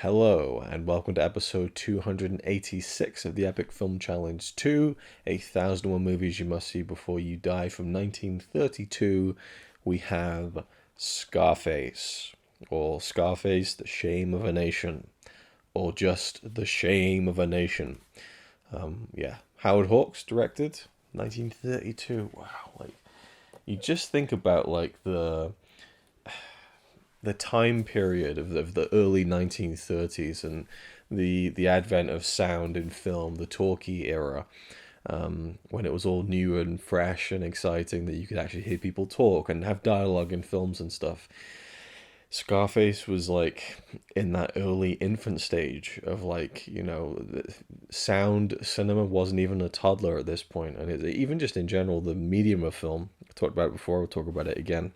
Hello, and welcome to episode 286 of the Epic Film Challenge 2, 1001 Movies You Must See Before You Die. From 1932, we have Scarface, or Scarface, The Shame of a Nation, or just The Shame of a Nation. Howard Hawks directed, 1932. Wow, you just think about, the time period of the early 1930s and the advent of sound in film, the talkie era, when it was all new and fresh and exciting that you could actually hear people talk and have dialogue in films and stuff. Scarface was in that early infant stage of sound cinema wasn't even a toddler at this point, and even just in general the medium of film. I talked about it before, we'll talk about it again.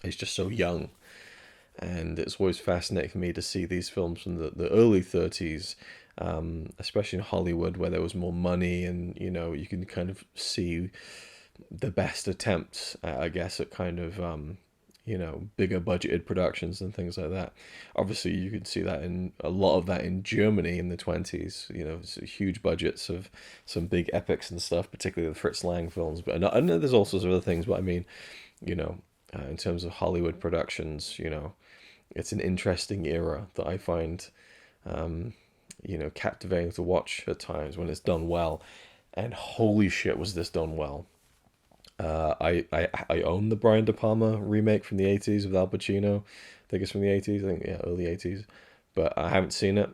It's just so young. And it's always fascinating for me to see these films from the early 30s, especially in Hollywood, where there was more money and, you can kind of see the best attempts, I guess, at kind of, bigger budgeted productions and things like that. Obviously, you can see that in a lot of that in Germany in the 20s, huge budgets of some big epics and stuff, particularly the Fritz Lang films. But I know there's all sorts of other things, but I mean, in terms of Hollywood productions, it's an interesting era that I find, captivating to watch at times when it's done well. And holy shit, was this done well. I own the Brian De Palma remake from the 80s with Al Pacino. I think it's from the 80s, early 80s. But I haven't seen it.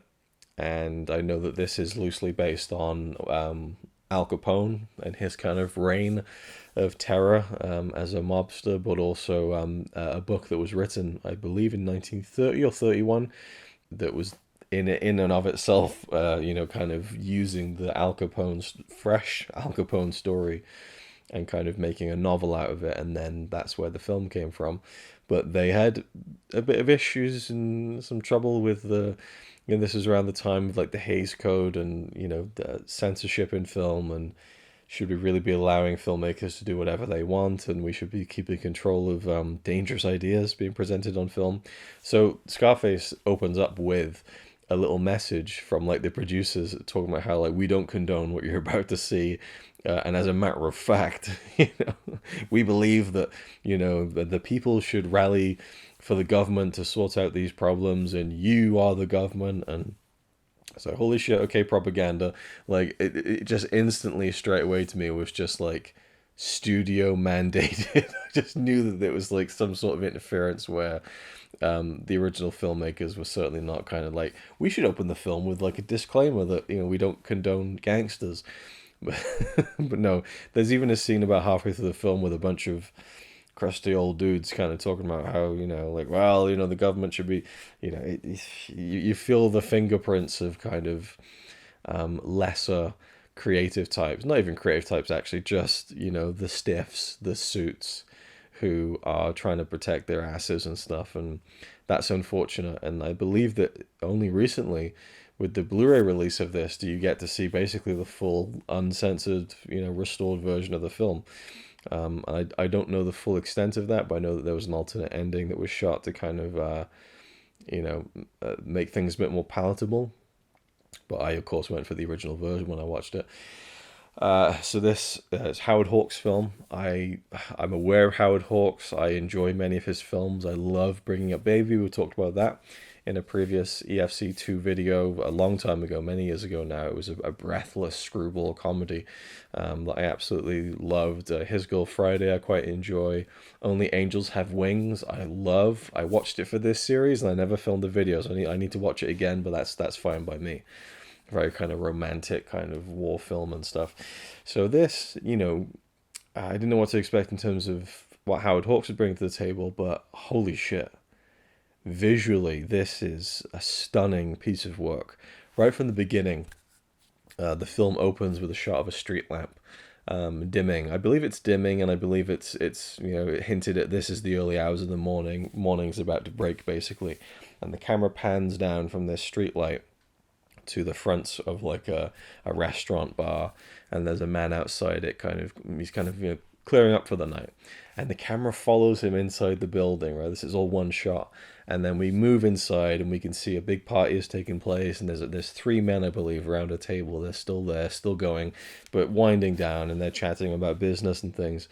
And I know that this is loosely based on Al Capone and his kind of reign of terror as a mobster, but also a book that was written, I believe, in 1930 or 31, that was in and of itself, kind of using the fresh Al Capone story and kind of making a novel out of it, and then that's where the film came from. But they had a bit of issues and some trouble with this was around the time of the Hays Code and the censorship in film, and should we really be allowing filmmakers to do whatever they want, and we should be keeping control of dangerous ideas being presented on film. So Scarface opens up with a little message from the producers talking about how we don't condone what you're about to see, and as a matter of fact, we believe that the people should rally for the government to sort out these problems, and you are the government. And so, holy shit, okay, propaganda. It just instantly, straight away to me, was just studio mandated. I just knew that it was some sort of interference where the original filmmakers were certainly not kind of we should open the film with a disclaimer that, we don't condone gangsters. But no, there's even a scene about halfway through the film with a bunch of crusty old dudes kind of talking about how, the government should be, you feel the fingerprints of kind of lesser creative types, not even creative types actually, just, the stiffs, the suits who are trying to protect their asses and stuff. And that's unfortunate. And I believe that only recently, with the Blu-ray release of this, do you get to see basically the full uncensored, restored version of the film. I don't know the full extent of that, but I know that there was an alternate ending that was shot to kind of, make things a bit more palatable. But I, of course, went for the original version when I watched it. So this is Howard Hawks' film. I'm aware of Howard Hawks. I enjoy many of his films. I love Bringing Up Baby. We talked about that in a previous EFC 2 video a long time ago, many years ago now. It was a breathless screwball comedy that I absolutely loved. His Girl Friday I quite enjoy. Only Angels Have Wings I love. I watched it for this series and I never filmed the videos. I need to watch it again, but that's fine by me. Very kind of romantic kind of war film and stuff. So this, I didn't know what to expect in terms of what Howard Hawks would bring to the table, but holy shit. Visually, this is a stunning piece of work. Right from the beginning, the film opens with a shot of a street lamp dimming. I believe it's dimming, and I believe it's it hinted at this is the early hours of the morning. Morning's about to break, basically. And the camera pans down from this street light to the front of a restaurant bar, and there's a man outside it he's kind of clearing up for the night, and the camera follows him inside the building, right? This is all one shot. And then we move inside and we can see a big party is taking place, and there's three men, I believe, around a table. They're still there, still going, but winding down, and they're chatting about business and things.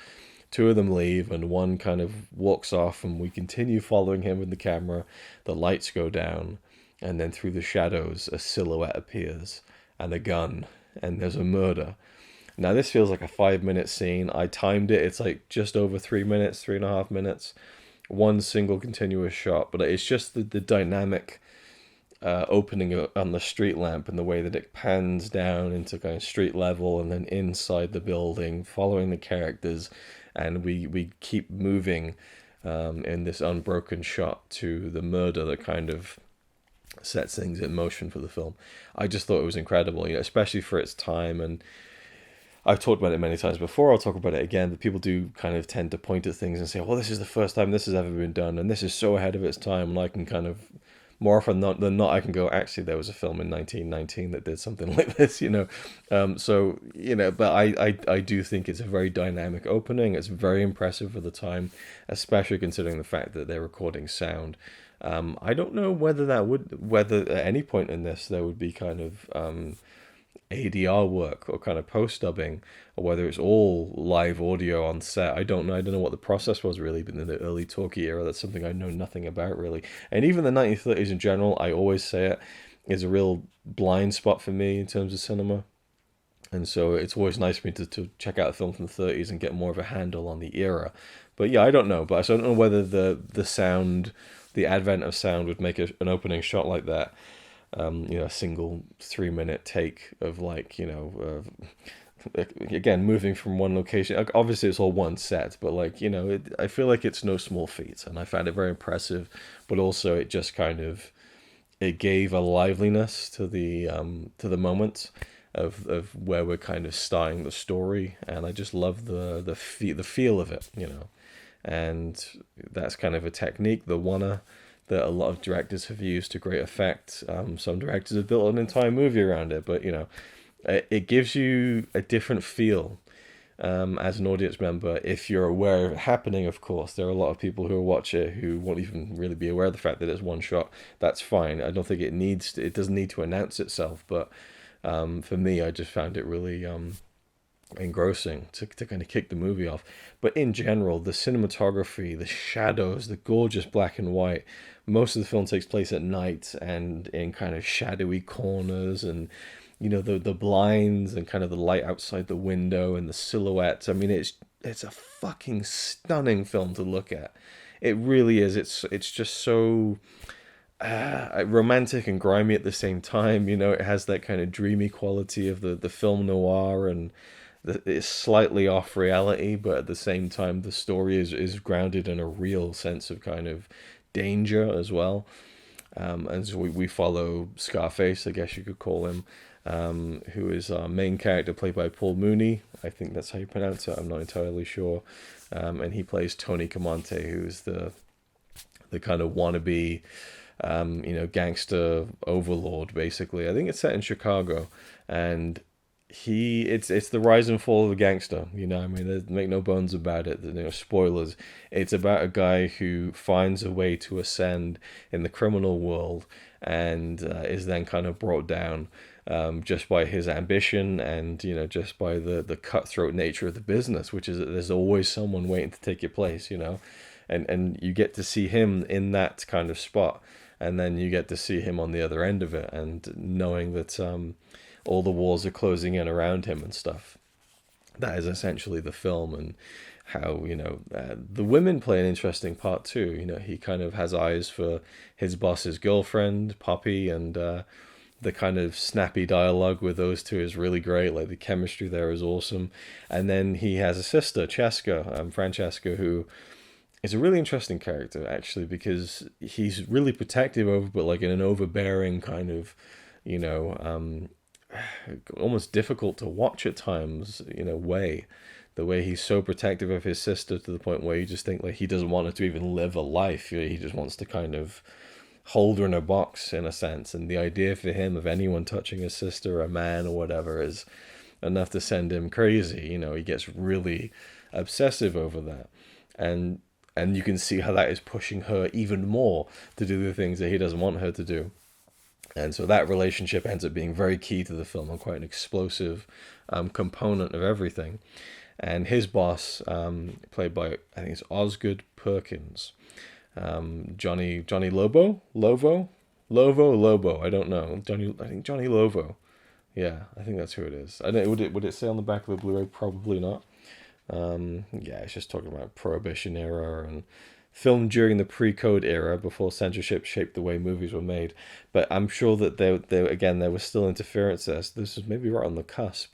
Two of them leave, and one kind of walks off, and we continue following him with the camera. The lights go down, and then through the shadows, a silhouette appears, and a gun, and there's a murder. Now, this feels like a 5-minute scene. I timed it. It's like just over 3 minutes, 3.5 minutes. One single continuous shot, but it's just the dynamic opening on the street lamp and the way that it pans down into kind of street level and then inside the building, following the characters, and we keep moving in this unbroken shot to the murder that kind of sets things in motion for the film. I just thought it was incredible, especially for its time. And I've talked about it many times before. I'll talk about it again. But people do kind of tend to point at things and say, "Well, this is the first time this has ever been done, and this is so ahead of its time." And I can kind of, more often than not, I can go, "Actually, there was a film in 1919 that did something like this," So but I do think it's a very dynamic opening. It's very impressive for the time, especially considering the fact that they're recording sound. I don't know whether at any point in this there would be kind of ADR work or kind of post dubbing, or whether it's all live audio on set. I don't know. I don't know what the process was really, but in the early talkie era, that's something I know nothing about really. And even the 1930s in general, I always say it, is a real blind spot for me in terms of cinema. And so it's always nice for me to check out a film from the 30s and get more of a handle on the era. But yeah, I don't know. But I don't know whether the sound, the advent of sound would make an opening shot like that. A single 3-minute take of again, moving from one location. Obviously, it's all one set, but I feel like it's no small feat, and I found it very impressive. But also, it just kind of it gave a liveliness to the moment of where we're kind of starting the story, and I just love the feel of it, and that's kind of a technique, the wanna, that a lot of directors have used to great effect. Some directors have built an entire movie around it, but it gives you a different feel as an audience member if you're aware of it happening. Of course, there are a lot of people who will watch it who won't even really be aware of the fact that it's one shot. That's fine. I don't think it doesn't need to announce itself, but for me, I just found it really engrossing to kind of kick the movie off. But in general, the cinematography, the shadows, the gorgeous black and white. Most of the film takes place at night and in kind of shadowy corners, and the blinds and kind of the light outside the window and the silhouettes. I mean, it's a fucking stunning film to look at. It really is. It's just so romantic and grimy at the same time. It has that kind of dreamy quality of the film noir, and it's slightly off reality, but at the same time the story is grounded in a real sense of kind of danger as well. And so we follow Scarface, I guess you could call him, who is our main character, played by Paul Muni. I think that's how you pronounce it. I'm not entirely sure. And he plays Tony Camonte, who's the kind of wannabe gangster overlord, basically. I think it's set in Chicago, and it's the rise and fall of the gangster. I mean, make no bones about it. Spoilers. It's about a guy who finds a way to ascend in the criminal world, and is then kind of brought down just by his ambition, and just by the cutthroat nature of the business, which is that there's always someone waiting to take your place. And you get to see him in that kind of spot, and then you get to see him on the other end of it, and knowing that all the walls are closing in around him and stuff. That is essentially the film, and how the women play an interesting part too. He kind of has eyes for his boss's girlfriend, Poppy, and the kind of snappy dialogue with those two is really great. Like, the chemistry there is awesome. And then he has a sister, Francesca, who is a really interesting character actually, because he's really protective over, but like in an overbearing kind of almost difficult to watch at times way. The way he's so protective of his sister, to the point where you just think like he doesn't want her to even live a life. He just wants to kind of hold her in a box, in a sense. And the idea for him of anyone touching his sister, a man or whatever, is enough to send him crazy. He gets really obsessive over that, and you can see how that is pushing her even more to do the things that he doesn't want her to do. And so that relationship ends up being very key to the film and quite an explosive component of everything. And his boss, played by, I think it's Osgood Perkins, Johnny Lovo. I don't know. I think Johnny Lovo. Yeah, I think that's who it is. I don't. Would it say on the back of the Blu-ray? Probably not. Yeah, it's just talking about Prohibition era and filmed during the pre-code era before censorship shaped the way movies were made. But I'm sure that there was still interference there. So this was maybe right on the cusp,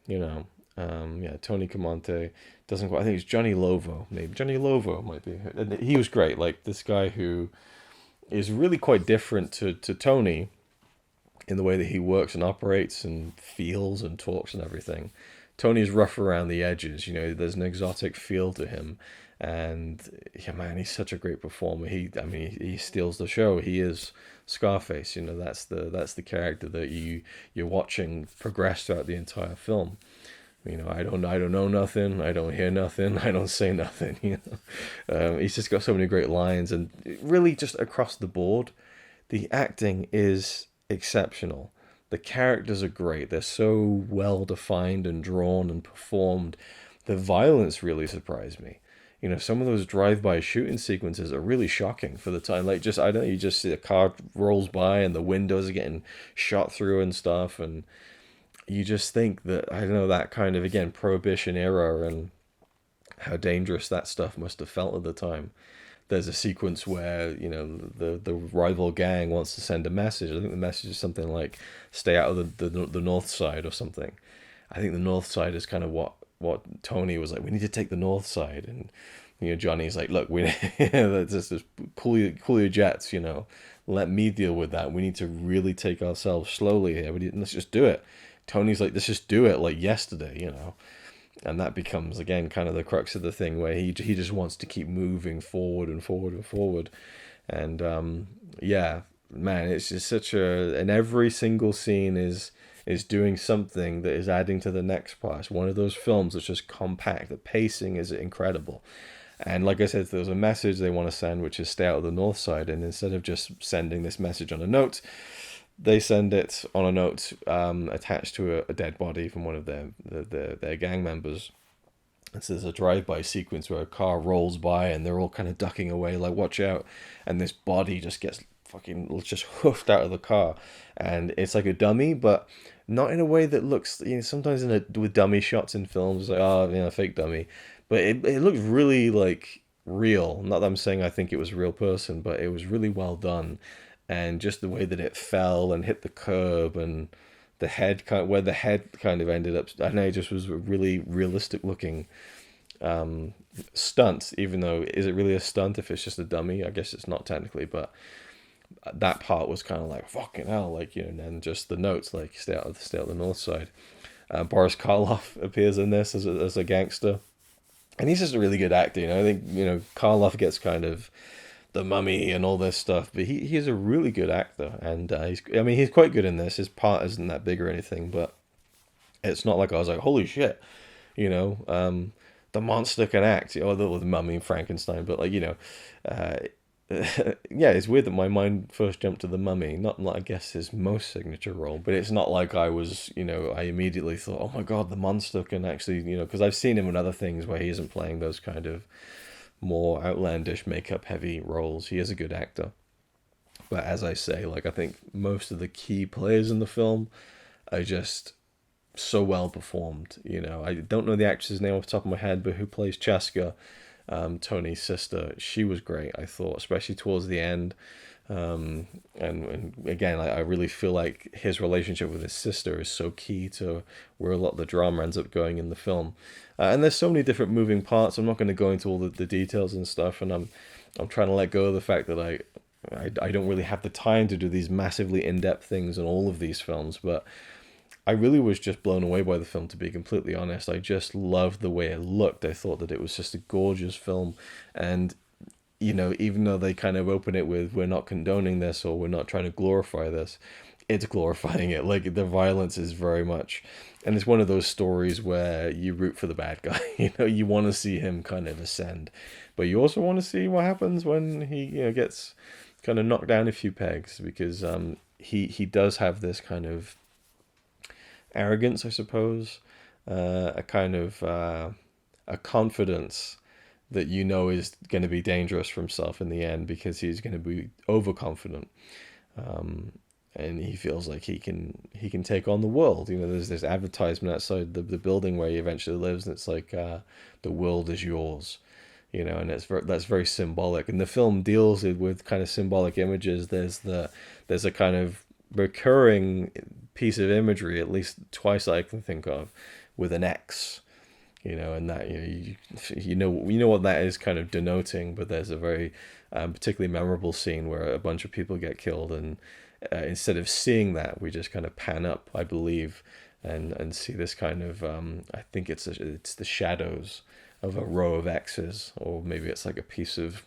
you know. Yeah, Tony Camonte doesn't quite. I think it's Johnny Lovo. Maybe Johnny Lovo might be. And he was great. Like this guy who is really quite different to Tony in the way that he works and operates and feels and talks and everything. Tony's rough around the edges, you know, there's an exotic feel to him. And yeah, man, he's such a great performer. He steals the show. He is Scarface, you know, that's the character that you're watching progress throughout the entire film. You know, I don't know nothing, I don't hear nothing, I don't say nothing, you know. He's just got so many great lines, and really just across the board, the acting is exceptional. The characters are great. They're so well defined and drawn and performed. The violence really surprised me. You know, some of those drive-by shooting sequences are really shocking for the time. Like, just, I don't know, you just see a car rolls by and the windows are getting shot through and stuff. And you just think that, I don't know, that kind of, again, Prohibition era and how dangerous that stuff must have felt at the time. There's a sequence where, you know, the rival gang wants to send a message. I think the message is something like, stay out of the north side or something. I think the north side is kind of what Tony was like, we need to take the north side. And, you know, Johnny's like, look, we just cool your jets, you know, let me deal with that. We need to really take ourselves slowly here. Let's just do it. Tony's like, let's just do it like yesterday, you know. And that becomes, again, kind of the crux of the thing where he just wants to keep moving forward and forward and forward. And yeah, man, it's just such and every single scene is doing something that is adding to the next part. It's one of those films that's just compact. The pacing is incredible. And like I said, there's a message they want to send, which is stay out of the north side. And instead of just sending this message on a note, they send it on a note attached to a dead body from one of their gang members. And so there's a drive-by sequence where a car rolls by and they're all kind of ducking away, like, watch out. And this body just gets just hoofed out of the car. And it's like a dummy, but not in a way that looks, you know, sometimes with dummy shots in films, like, oh, you know, fake dummy. But it looks really, like, real. Not that I'm saying I think it was a real person, but it was really well done. And just the way that it fell and hit the curb and the head where the head kind of ended up, I know it just was a really realistic looking stunt, even though, is it really a stunt if it's just a dummy? I guess it's not technically, but that part was kind of like, fucking hell, like, you know. And then just the notes, like, stay out of the north side. Boris Karloff appears in this as a gangster, and he's just a really good actor, you know. I think, you know, Karloff gets kind of the Mummy and all this stuff, but he is a really good actor, and he's quite good in this. His part isn't that big or anything, but it's not like I was like, holy shit, you know, the monster can act, or the Mummy and Frankenstein, but, like, you know, yeah, it's weird that my mind first jumped to the Mummy, not I guess his most signature role, but it's not like I was, you know, I immediately thought, oh my god, the monster can actually, you know, because I've seen him in other things where he isn't playing those kind of more outlandish makeup heavy roles. He is a good actor, but as I say, like, I think most of the key players in the film are just so well performed. You know, I don't know the actress's name off the top of my head, but who plays Chaska, Tony's sister, she was great, I thought, especially towards the end. And again, I really feel like his relationship with his sister is so key to where a lot of the drama ends up going in the film. And there's so many different moving parts. I'm not going to go into all the details and stuff, and I'm trying to let go of the fact that I don't really have the time to do these massively in-depth things in all of these films, but I really was just blown away by the film, to be completely honest. I just loved the way it looked. I thought that it was just a gorgeous film, and you know, even though they kind of open it with "we're not condoning this" or "we're not trying to glorify this," it's glorifying it. Like the violence is very much, and it's one of those stories where you root for the bad guy. You know, you want to see him kind of ascend, but you also want to see what happens when he, you know, gets kind of knocked down a few pegs, because he does have this kind of arrogance, I suppose, a kind of a confidence that you know is going to be dangerous for himself in the end, because he's going to be overconfident, and he feels like he can take on the world. You know, there's this advertisement outside the building where he eventually lives, and it's like the world is yours. You know, and that's very symbolic, and the film deals with kind of symbolic images. There's a kind of recurring piece of imagery, at least twice I can think of, with an X. You know, and that, you know what that is kind of denoting. But there's a very particularly memorable scene where a bunch of people get killed, and instead of seeing that, we just kind of pan up, I believe, and see this kind of I think it's the shadows of a row of X's, or maybe it's like a piece of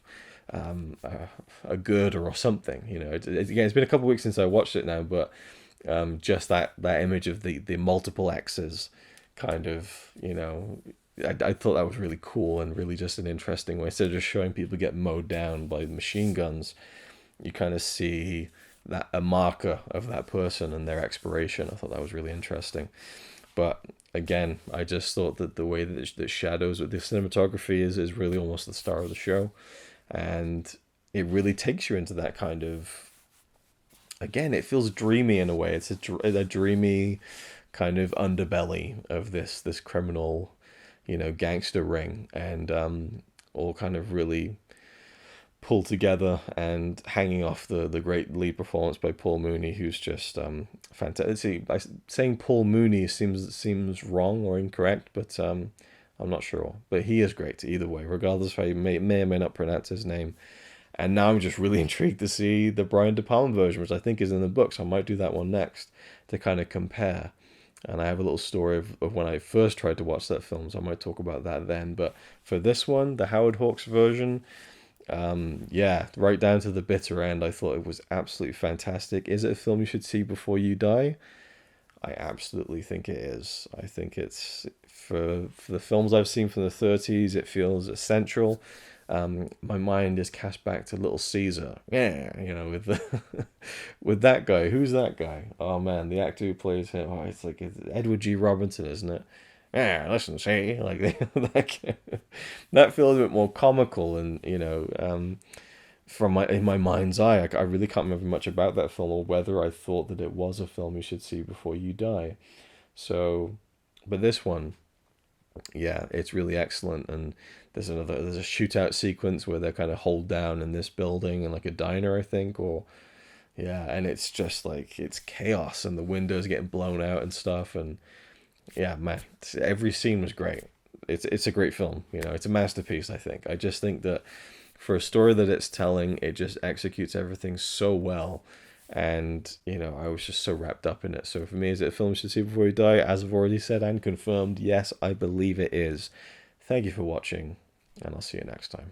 a girder or something. You know, again, it's been a couple of weeks since I watched it now, but just that image of the multiple X's, kind of, you know, I thought that was really cool, and really just an interesting way. Instead of just showing people get mowed down by machine guns, you kind of see that a marker of that person and their expiration. I thought that was really interesting. But again, I just thought that the way that the shadows with the cinematography is really almost the star of the show, and it really takes you into that kind of, again, it feels dreamy in a way. It's a dreamy kind of underbelly of this criminal, you know, gangster ring, and all kind of really pulled together, and hanging off the great lead performance by Paul Mooney, who's just fantastic. Saying Paul Mooney seems wrong or incorrect, but I'm not sure. But he is great either way, regardless of how you may or may not pronounce his name. And now I'm just really intrigued to see the Brian De Palma version, which I think is in the books. I might do that one next to kind of compare. And I have a little story of when I first tried to watch that film, so I might talk about that then. But for this one, the Howard Hawks version, yeah, right down to the bitter end, I thought it was absolutely fantastic. Is it a film you should see before you die? I absolutely think it is. I think it's, for the films I've seen from the 30s, it feels essential. My mind is cast back to Little Caesar. Yeah, you know, with with that guy. Who's that guy? Oh man, the actor who plays him. Oh, it's Edward G. Robinson, isn't it? Yeah, listen, see, like that feels a bit more comical, and you know, from in my mind's eye, I really can't remember much about that film, or whether I thought that it was a film you should see before you die. So, but this one, yeah, it's really excellent. And there's a shootout sequence where they're kind of holed down in this building, in like a diner, I think, or yeah, and it's just like, it's chaos, and the windows getting blown out and stuff, and yeah, man, every scene was great. It's a great film, you know, it's a masterpiece, I think. I just think that for a story that it's telling, it just executes everything so well. And, you know, I was just so wrapped up in it. So for me, is it a film you should see before you die? As I've already said and confirmed, yes, I believe it is. Thank you for watching, and I'll see you next time.